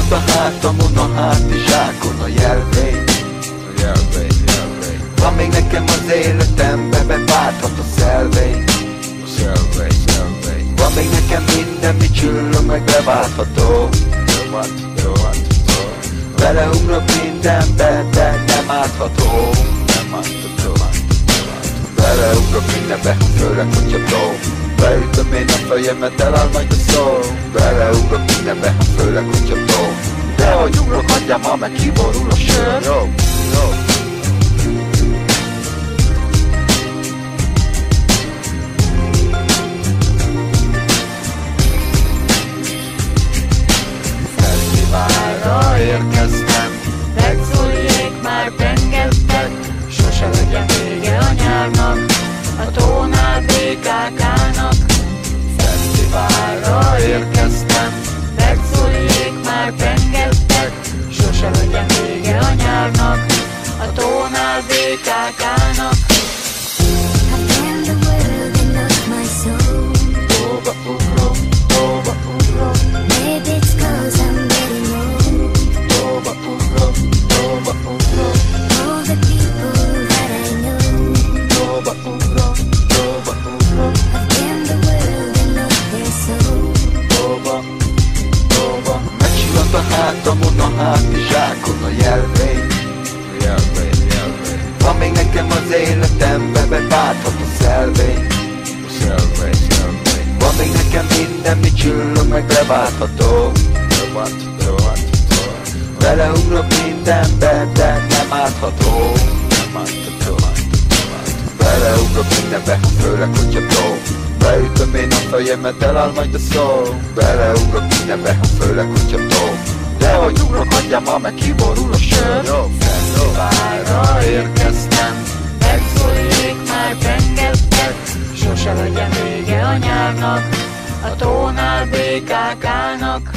Megcsillant a hátamon a hátizsákon a jelvény. Van még nekem az életembe, beválthat a szelvény. Van még nekem minden, mi csillog, meg beváltható. Beleugrok mindenbe, de nem átható. Beleugrok mindenbe, főleg hogyha tó. Beütöm én a fejemet, eláll majd a szó. Beleugrok mindenbe, főleg hogyha tó. De hogy ugrok, hagyjam, ha meg kiborul a sör. Fesztiválra érkeztem, megszóljék már rengeteg. Sose legyen vége a nyárnak, a tónál BKK-nak. Fesztiválra érkeztem, megszóljék már rengeteg. Sose legyen vége a nyárnak, a tónál BKK-nak. Tóba ugrok, tóba ugrok. Maybe it's 'cause I'm getting old. Tóba ugrok, tóba ugrok. All the people that I know Tóba ugrok, tóba ugrok. have been the world and lost their soul. Tóba, tóba. Megcsillant a hátamon a hátizsákon a jelvény. Van még nekem az életembe, beválthat a szelvény. Van még nekem minden, mi csillog, meg beváltható. Beleugrok mindenbe, de nem átható. Beleugrok mindenbe, főleg hogyha tó. Beütöm én a fejemet, eláll majd a szó. Beleugrok mindenbe, főleg hogyha tó. De hogy ugrok, hagyjam, ha meg kiborul a sör. Fesztiválra érkeztem, megszóljék már rengeteg. Sose legyen vége a nyárnak, a tónál BKK-nak.